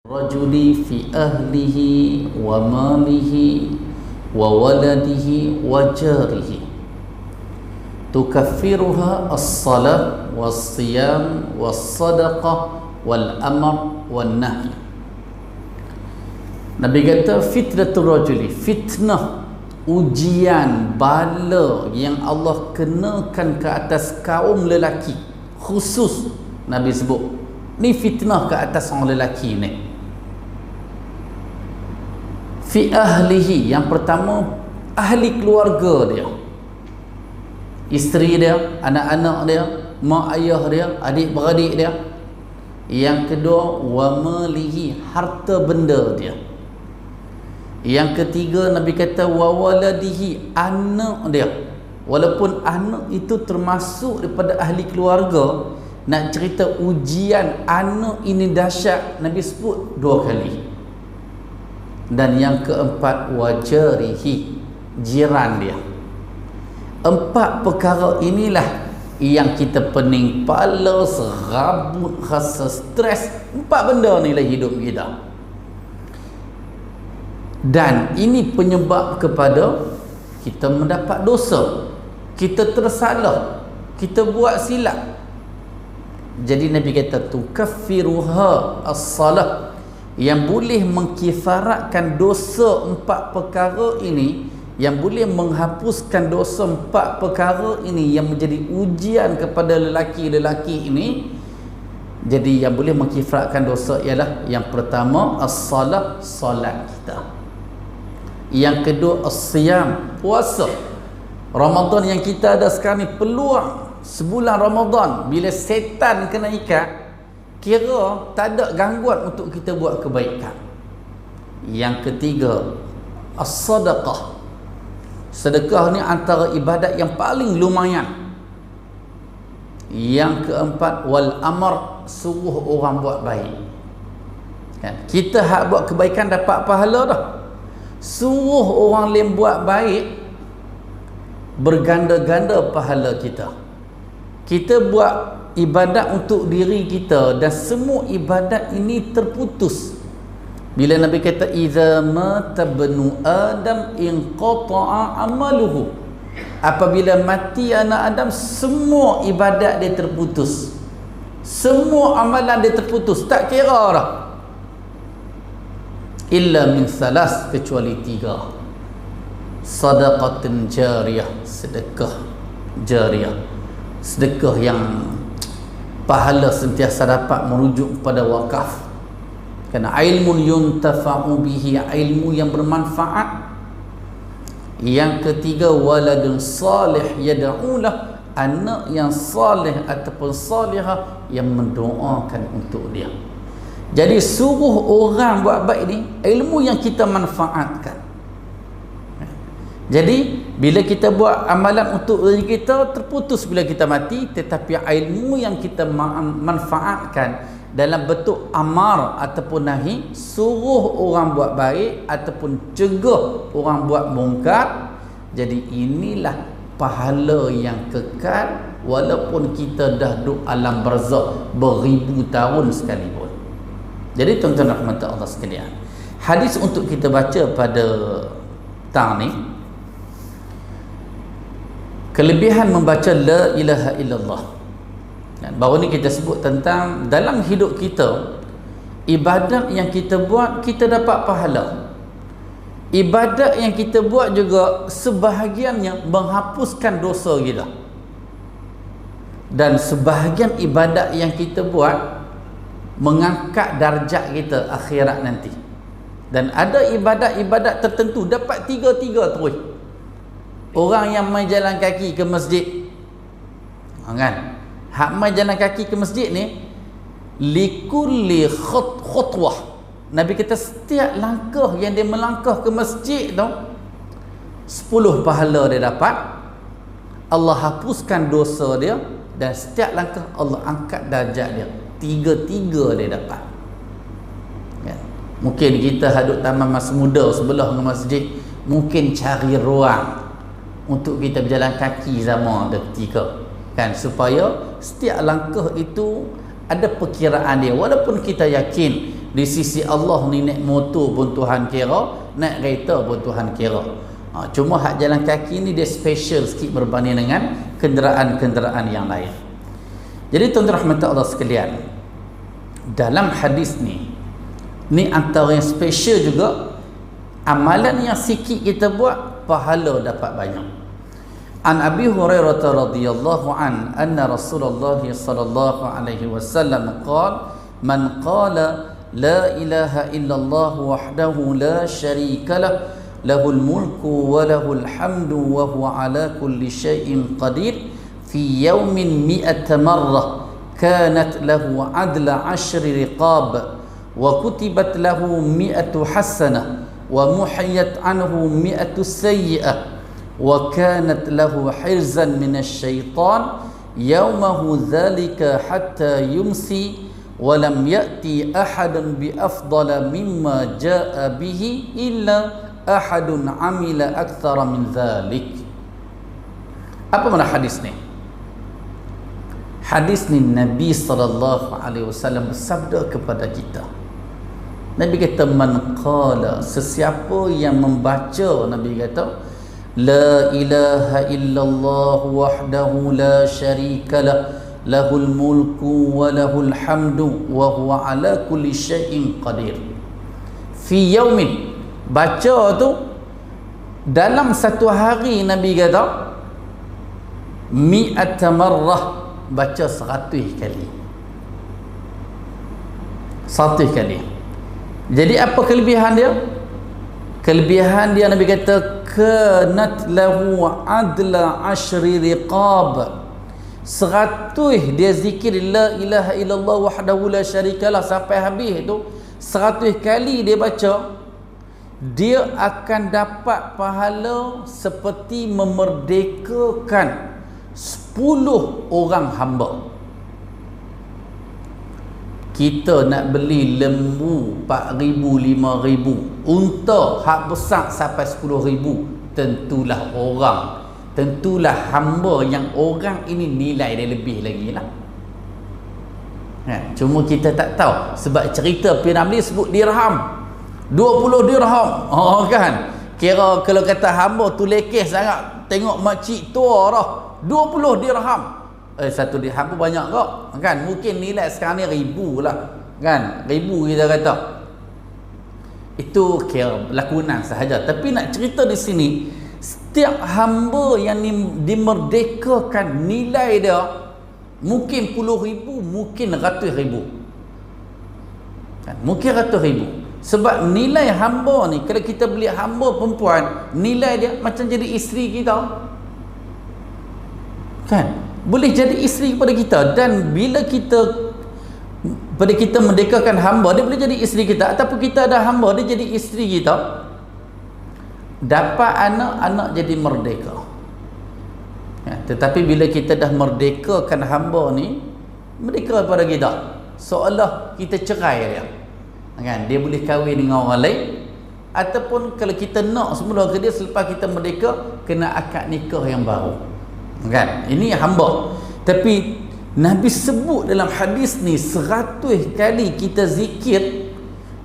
rajuli fi ahlihi wa malihi wa waladihi wa jarihi tukaffiruha as-salat was-siyam was-sadaqah wal-amr wan-nahy. Nabi kata fitnatul rajuli, fitnah, ujian, bala yang Allah kenakan ke atas kaum lelaki khusus. Nabi sebut ni fitnah ke atas orang lelaki ni. Fi ahlihi, yang pertama ahli keluarga dia, isteri dia, anak-anak dia, mak ayah dia, adik beradik dia. Yang kedua wa malihi, harta benda dia. Yang ketiga Nabi kata wa waladihi, anak dia. Walaupun anak itu termasuk daripada ahli keluarga, nak cerita ujian anak ini dahsyat, Nabi sebut 2 kali. Dan yang keempat wajarihi, jiran dia. 4 perkara inilah yang kita pening kepala, serabut, rasa stres. 4 benda ni lah hidup kita. Dan ini penyebab kepada kita mendapat dosa, kita tersalah, kita buat silap. Jadi Nabi kata tukaffiruha as-salah, yang boleh mengkifaratkan dosa 4 perkara ini, yang boleh menghapuskan dosa 4 perkara ini yang menjadi ujian kepada lelaki-lelaki ini. Jadi yang boleh mengkifaratkan dosa ialah yang pertama as-salah, solat kita. Yang kedua as-siyam, puasa. Ramadan yang kita ada sekarang ni peluang sebulan Ramadan, bila setan kena ikat, kira tak ada gangguan untuk kita buat kebaikan. Yang ketiga as-sadaqah. Sedekah ni antara ibadat yang paling lumayan. Yang keempat wal amr, suruh orang buat baik. Kan? Kita hak buat kebaikan dapat pahala dah. Suruh orang lain buat baik, berganda-ganda pahala kita. Kita buat ibadat untuk diri kita, dan semua ibadat ini terputus bila Nabi kata idza mata ibnu adam inqata'a amaluhu. Apabila mati anak Adam, semua ibadat dia terputus, semua amalan dia terputus, tak kira dah. Illa min salas, kecuali 3. Sadaqatun jariyah, sedekah jariyah, sedekah yang pahala sentiasa dapat merujuk kepada wakaf. Kerana ilmun yuntafa'u bihi, ilmu yang bermanfaat. Yang ketiga waladun salih yad'ulah, anak yang salih ataupun salihah yang mendoakan untuk dia. Jadi suruh orang buat baik ni ilmu yang kita manfaatkan. Jadi bila kita buat amalan untuk diri kita, terputus bila kita mati. Tetapi ilmu yang kita manfaatkan dalam bentuk amar ataupun nahi, suruh orang buat baik ataupun cegah orang buat mungkar. Jadi inilah pahala yang kekal walaupun kita dah duduk alam barzakh beribu tahun sekalipun. Jadi tuan-tuan rahmat Allah sekalian, hadis untuk kita baca pada tang ni, kelebihan membaca la ilaha illallah. Dan baru ni kita sebut tentang dalam hidup kita, ibadat yang kita buat kita dapat pahala. Ibadat yang kita buat juga sebahagiannya menghapuskan dosa kita. Dan sebahagian ibadat yang kita buat mengangkat darjat kita akhirat nanti. Dan ada ibadat-ibadat tertentu dapat 3-3 terus. Orang yang main jalan kaki ke masjid, kan? Hak main jalan kaki ke masjid ni, likulli khutwah, Nabi kata setiap langkah yang dia melangkah ke masjid tu 10 pahala dia dapat. Allah hapuskan dosa dia, dan setiap langkah Allah angkat darjat dia. 3-3 dia dapat. Ya. Mungkin kita hadut taman masa muda sebelah dengan masjid, mungkin cari ruang untuk kita berjalan kaki sama ada ketika, kan, supaya setiap langkah itu ada perkiraan dia. Walaupun kita yakin di sisi Allah ni naik motor pun Tuhan kira, naik kereta pun Tuhan kira. Cuma hak jalan kaki ni dia special sikit berbanding dengan kenderaan-kenderaan yang lain. Jadi tuan-tuan rahmat Allah sekalian, dalam hadis ni antara yang special juga, amalan yang sikit kita buat pahala dapat banyak. An Abi Hurairah radhiyallahu an anna Rasulullah sallallahu alaihi wasallam qala man qala la ilaha illallah wahdahu la syarika lah lahul mulku wa lahul hamdu wa huwa ala kulli syai'in qadir fi yawmin mi'ata marrah kanat lahu adla 10 riqab wa kutibat lahu 100 hasanah wa muhiyat anhu 100 sayyi'ah wa kanat lahu hirzan minasy syaitan yaumahu dzalika hatta yumsi wa lam ya'ti ahadun bi afdala mimma jaa'a bihi illa ahadun amila aktsara min dzalik. Apa makna hadis ni? Hadis ni Nabi sallallahu alaihi wasallam bersabda kepada kita. Nabi kata man qala, sesiapa yang membaca, Nabi kata la ilaha illallah wahdahu la syarika lah lahul mulku wa lahul hamdu wa huwa ala kulli syai'in qadir fi yaumin, baca tu dalam satu hari. Nabi kata mi'ata marrah, baca 100 kali. 100 kali. Jadi apa kelebihan dia? Kelebihan dia, Nabi kata kanat lahu adla 10 riqab. 100 dia zikir la ilaha illallah wahdahu la syarikalah sampai habis tu, 100 kali dia baca, dia akan dapat pahala seperti memerdekakan 10 orang hamba. Kita nak beli lembu 4,000, 5,000, unta hak besar sampai 10,000, tentulah hamba yang orang ini nilai dia lebih lagi lah. Cuma kita tak tahu sebab cerita P.Ramli sebut dirham, 20 dirham. Kan kira kalau kata hamba tu lekeh sangat, tengok makcik tua dah 20 dirham. Satu dirham pun banyak kok kan, mungkin nilai sekarang ni 1,000 lah kan, 1,000 kita kata. Itu kira lakonan sahaja. Tapi nak cerita di sini, setiap hamba yang dimerdekakan, nilai dia mungkin puluh ribu, mungkin ratus ribu kan? Mungkin ratus ribu. Sebab nilai hamba ni, kalau kita beli hamba perempuan, nilai dia macam jadi isteri kita kan, boleh jadi isteri kepada kita. Dan bila kita merdekakan hamba, dia boleh jadi isteri kita. Ataupun kita ada hamba, dia jadi isteri kita, dapat anak-anak jadi merdeka. Tetapi bila kita dah merdekakan hamba ni, merdeka kepada kita, seolah kita cerai dia kan, dia boleh kahwin dengan orang lain. Ataupun kalau kita nak semula ke dia, selepas kita merdeka, kena akad nikah yang baru kan. Ini hamba. Tapi Nabi sebut dalam hadis ni 100 kali kita zikir.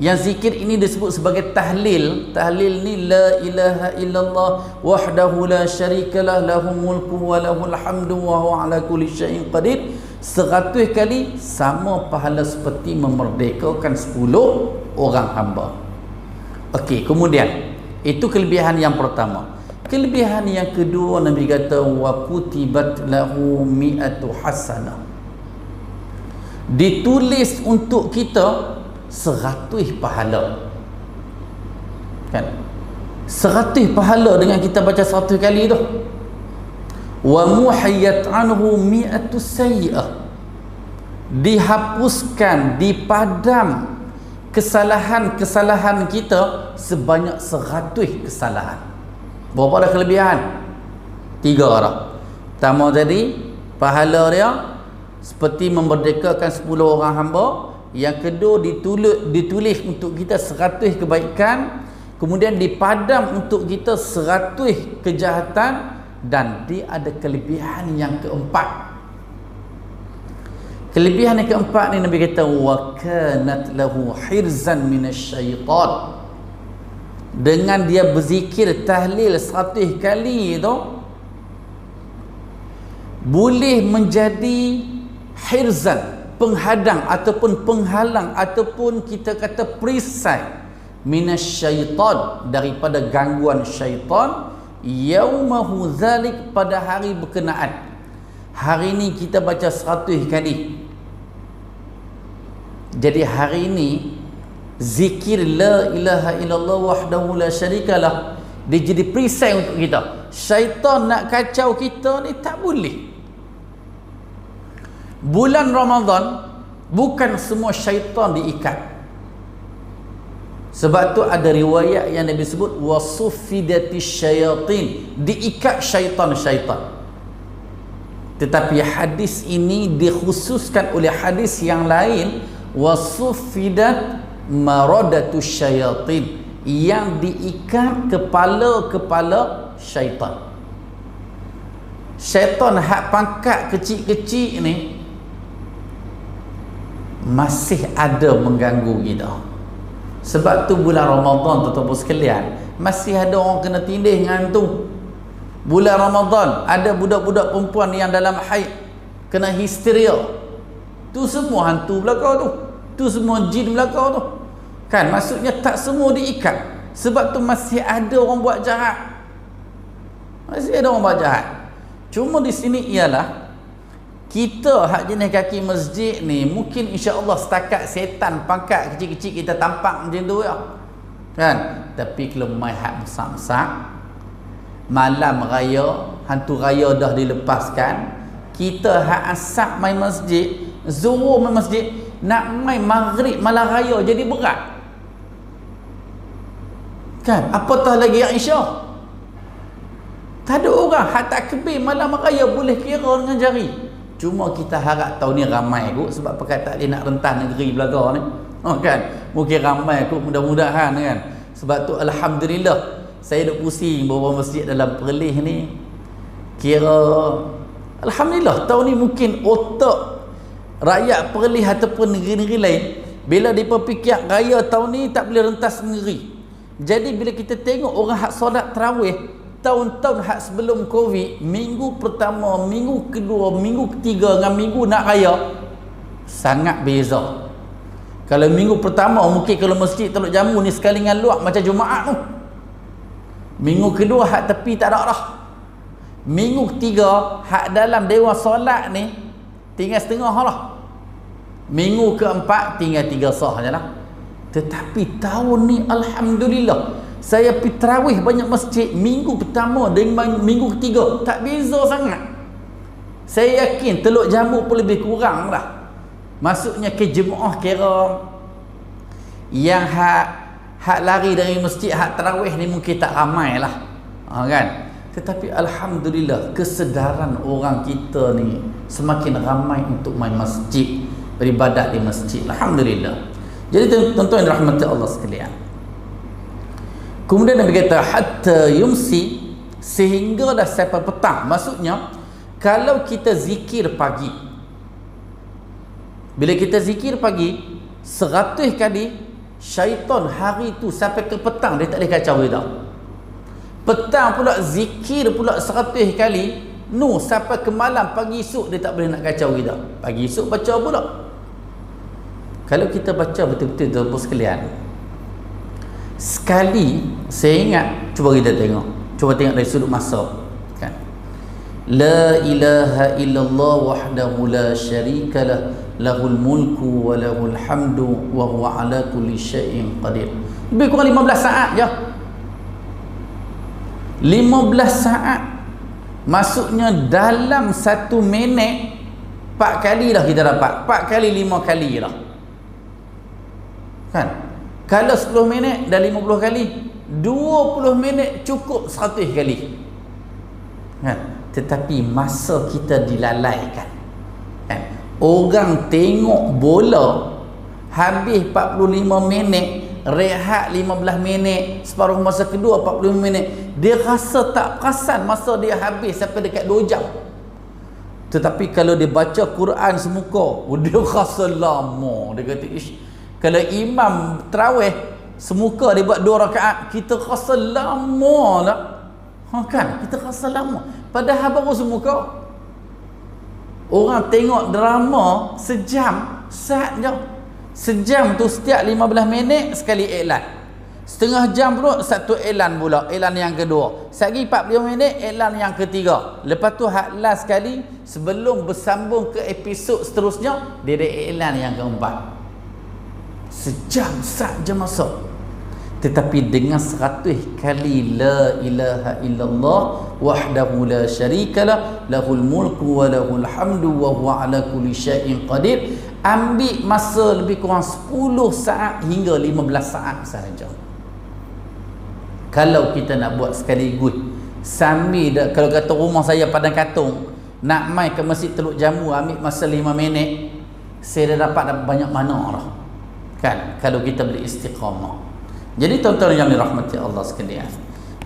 Yang zikir ini disebut sebagai tahlil. Tahlil ni la ilaha illallah wahdahu la syarikalah lahul mulku wa lahul hamdu wa huwa ala kulli syai'in qadir. 100 kali sama pahala seperti memerdekakan 10 orang hamba. Okey, kemudian itu kelebihan yang pertama. Kelebihan yang kedua, Nabi kata wa kutibat lahu 100 hasanah. Ditulis untuk kita 100 pahala kan, 100 pahala dengan kita baca 100 kali tu. Wa muhiyat anhu 100 sayyi'ah, dihapuskan, dipadam kesalahan-kesalahan kita sebanyak 100 kesalahan. Berapa dah kelebihan? 3 dah. Pertama tadi pahala dia seperti memerdekakan 10 orang hamba. Yang kedua ditulis untuk kita 100 kebaikan. Kemudian dipadam untuk kita 100 kejahatan. Dan dia ada kelebihan yang keempat. Kelebihan yang keempat ni Nabi kata wa kanat lahu hirzan minasyaitan. Dengan dia berzikir tahlil 100 kali tu boleh menjadi hirzan, penghadang ataupun penghalang ataupun kita kata perisai minasyaitan, daripada gangguan syaitan, yaumahu zalik, pada hari berkenaan. Hari ni kita baca 100 kali. Jadi hari ini zikir la ilaha illallah wahdahu la syarikalah dia jadi perisai untuk kita. Syaitan nak kacau kita ni tak boleh. Bulan Ramadan bukan semua syaitan diikat. Sebab tu ada riwayat yang Nabi sebut wasuffidatis syayatin, diikat syaitan-syaitan. Tetapi hadis ini dikhususkan oleh hadis yang lain wasuffidat maradatus syayatin, yang diikat kepala-kepala syaitan. Syaitan hak pangkat kecil-kecil ni masih ada mengganggu kita. Sebab tu bulan Ramadan tuan-tuan sekalian, masih ada orang kena tindih dengan tu. Bulan Ramadan ada budak-budak perempuan yang dalam haid kena histeria. Tu semua hantu belakang tu. Tu semua jin belakang tu. Kan maksudnya tak semua diikat. Sebab tu masih ada orang buat jahat. Masih ada orang buat jahat. Cuma di sini ialah kita hak jenis kaki masjid ni mungkin insya-Allah setakat setan pangkat kecil-kecil kita tampak macam tu ya. Kan? Tapi kalau mai hak besar-besar, malam raya, hantu raya dah dilepaskan, kita hak asap main masjid, zuhur main masjid, nak main maghrib malam raya jadi berat. Kan? Apatah lagi yang Isyak. Tak ada orang hak takbir malam raya boleh kira dengan jari. Cuma kita harap tahun ni ramai kot, sebab pakai tak boleh nak rentah negeri belakang ni. Oh kan? Mungkin ramai kot, mudah-mudahan kan. Sebab tu alhamdulillah saya duk pusing beberapa masjid dalam Perlis ni. Kira alhamdulillah tahun ni mungkin otak rakyat Perlis ataupun negeri-negeri lain bila dia fikir raya tahun ni tak boleh rentas negeri. Jadi bila kita tengok orang hak solat tarawih tahun-tahun hak sebelum Covid, minggu pertama, minggu kedua, minggu ketiga dengan minggu nak raya sangat beza. Kalau minggu pertama mungkin kalau masjid Teluk Jambu ni sekali dengan luar macam Jumaat tu. Minggu kedua hak tepi tak ada dah. Minggu ketiga hak dalam dewan solat ni tinggal setengah lah. Minggu keempat tinggal 3 sah je lah. Tetapi tahun ni alhamdulillah saya pergi tarawih banyak masjid, minggu pertama dengan minggu ketiga tak beza sangat. Saya yakin Teluk Jambu pun lebih kurang lah. Maksudnya ke jemaah kira yang hak lari dari masjid hak tarawih ni mungkin tak ramai lah. Kan? Tetapi alhamdulillah kesedaran orang kita ni semakin ramai untuk main masjid, beribadat di masjid. Alhamdulillah. Jadi tuan-tuan yang dirahmati Allah sekalian, kemudian Nabi kata hatta yumsi, sehingga dah sampai petang. Maksudnya kalau kita zikir pagi, bila kita zikir pagi 100 kali, syaitan hari tu sampai ke petang dia tak boleh kacau kita. Petang pula zikir pula 100 kali, sampai ke malam, pagi esok dia tak boleh nak kacau kita. Pagi esok baca pula. Kalau kita baca betul-betul tuan-tuan sekalian, sekali saya ingat, cuba kita tengok, dari sudut masa kan. La ilaha illallah wahdahu la syarikalah, lahul mulku wa lahul hamdu wa huwa ala kulli syai'in qadir. Lebih kurang 15 saat je. 15 saat. Maksudnya dalam 1 minit 4 kali dah kita dapat. 4 kali 5 kali dah. Kan? Kalau 10 minit dah 50 kali, 20 minit cukup 100 kali. Kan? Tetapi masa kita dilalaikan. Kan? Orang tengok bola habis 45 minit, rehat 15 minit, separuh masa kedua 45 minit, dia rasa tak perasan masa dia habis sampai dekat 2 jam. Tetapi kalau dia baca Quran semuka, dia rasa lama. Dia kata, ish, kalau imam tarawih semuka dia buat 2 rakaat, kita rasa lama lah. Kan? Kita rasa lama. Padahal baru semuka. Orang tengok drama sejam, saatnya. Sejam tu setiap 15 minit sekali iklan. Setengah jam pula satu iklan pula, iklan yang kedua. Sehari 40 minit iklan yang ketiga. Lepas tu hak last sekali sebelum bersambung ke episod seterusnya, dia ada iklan yang keempat. Sejam saja masa. Tetapi dengan 100 kali la ilaha illallah wahdahu la syarikalah lahul mulku wa lahul hamdu wa huwa ala kulli syai'in qadir, ambil masa lebih kurang 10 saat hingga 15 saat sahaja. Kalau kita nak buat sekaligus sambil kalau kata rumah saya Padang Katong, nak mai ke Masjid Teluk Jambu ambil masa 5 minit, saya dah dapat banyak mana lah. Kan? Kalau kita boleh istiqamah. Jadi tuan-tuan yang dirahmati Allah sekalian.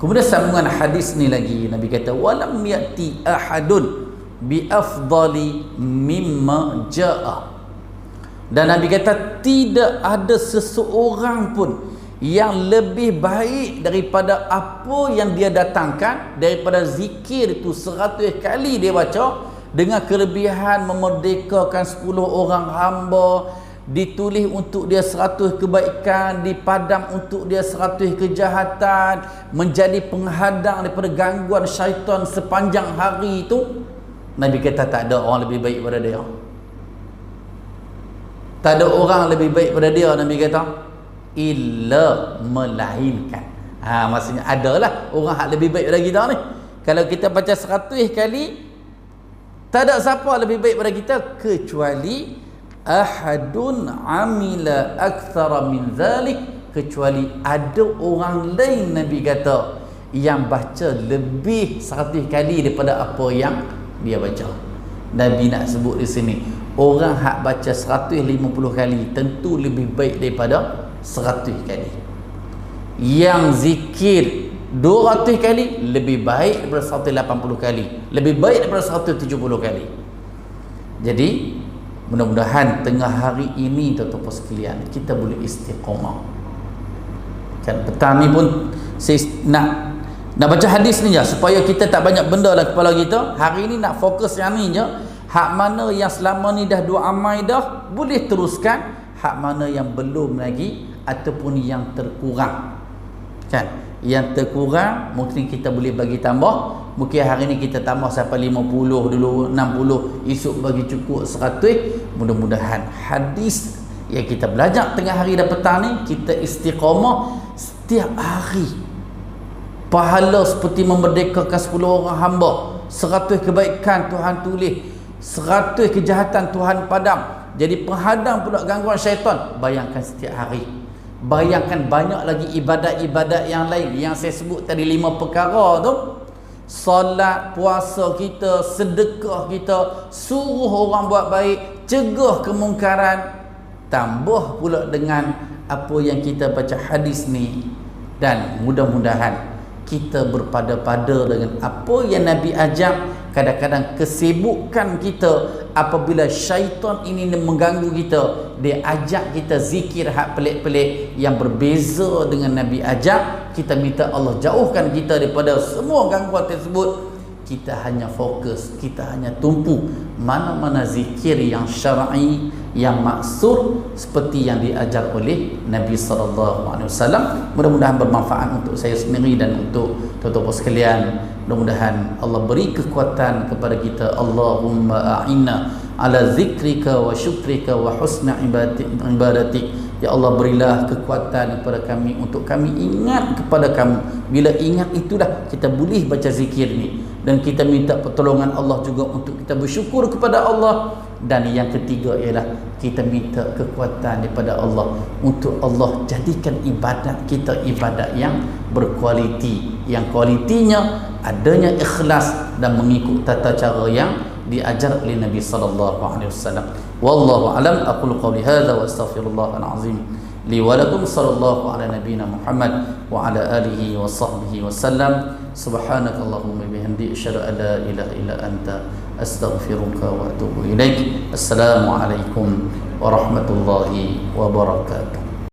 Kemudian sambungan hadis ni lagi, Nabi kata walam yati ahadun bi afdali mimma jaa. Dan Nabi kata tidak ada seseorang pun yang lebih baik daripada apa yang dia datangkan, daripada zikir itu 100 kali dia baca, dengan kelebihan memerdekakan 10 orang hamba, ditulis untuk dia 100 kebaikan, dipadam untuk dia 100 kejahatan, menjadi penghadang daripada gangguan syaitan sepanjang hari itu. Nabi kata tak ada orang lebih baik daripada dia. Tak ada orang lebih baik daripada dia, Nabi kata, illa melainkan. Maksudnya adalah orang yang lebih baik daripada kita ni. Kalau kita baca 100 kali, tak ada siapa lebih baik daripada kita kecuali ahadun amila akthara min zalik, kecuali ada orang lain, Nabi kata, yang baca lebih 100 kali daripada apa yang dia baca. Nabi nak sebut di sini, orang hak baca 150 kali tentu lebih baik daripada 100 kali. Yang zikir 200 kali lebih baik daripada 180 kali, lebih baik daripada 170 kali. Jadi mudah-mudahan tengah hari ini tuan-tuan sekalian kita boleh istiqamah. Kan petang ni pun saya nak baca hadis ni je supaya kita tak banyak benda dalam kepala kita. Hari ni nak fokus yang ni je. Hak mana yang selama ni dah 2 amal dah boleh teruskan, hak mana yang belum lagi ataupun yang terkurang. Kan? Yang terkurang mungkin kita boleh bagi tambah. Mungkin hari ni kita tambah sampai 50 dulu, 60, esok bagi cukup 100. Mudah-mudahan hadis yang kita belajar tengah hari dan petang ni kita istiqamah setiap hari. Pahala seperti memerdekakan 10 orang hamba, 100 kebaikan Tuhan tulis, 100 kejahatan Tuhan padam, jadi penghadang pula gangguan syaitan. Bayangkan setiap hari. Bayangkan banyak lagi ibadat-ibadat yang lain yang saya sebut tadi 5 perkara tu. Solat, puasa kita, sedekah kita, suruh orang buat baik, cegah kemungkaran, tambah pula dengan apa yang kita baca hadis ni. Dan mudah-mudahan kita berpada-pada dengan apa yang Nabi ajak. Kadang-kadang kesibukan kita apabila syaitan ini mengganggu kita, dia ajak kita zikir hak pelik-pelik yang berbeza dengan Nabi ajak. Kita minta Allah jauhkan kita daripada semua gangguan tersebut. Kita hanya fokus, kita hanya tumpu mana-mana zikir yang syar'i, yang maksur seperti yang diajar oleh Nabi SAW. Mudah-mudahan bermanfaat untuk saya sendiri dan untuk tuan-tuan sekalian. Mudah-mudahan Allah beri kekuatan kepada kita. Allahumma a'inna ala zikrika wa syukrika wa husna ibadatik. Ya Allah, berilah kekuatan kepada kami untuk kami ingat kepada kamu. Bila ingat itulah kita boleh baca zikir ni. Dan kita minta pertolongan Allah juga untuk kita bersyukur kepada Allah. Dan yang ketiga ialah kita minta kekuatan daripada Allah untuk Allah jadikan ibadat kita ibadat yang berkualiti, yang kualitinya adanya ikhlas dan mengikut tata cara yang diajar oleh Nabi sallallahu alaihi wasallam. Wallahu alam, aqulu qawli hadza wa astaghfirullahal azim li wa lakum, sallallahu ala nabiyyina Muhammad wa ala alihi wa sahbihi wasallam. Subhanakallahumma bihamdi asyhadu an la ilaha illa anta astaghfiruka wa atubu ilaik. Assalamu alaikum warahmatullahi wabarakatuh.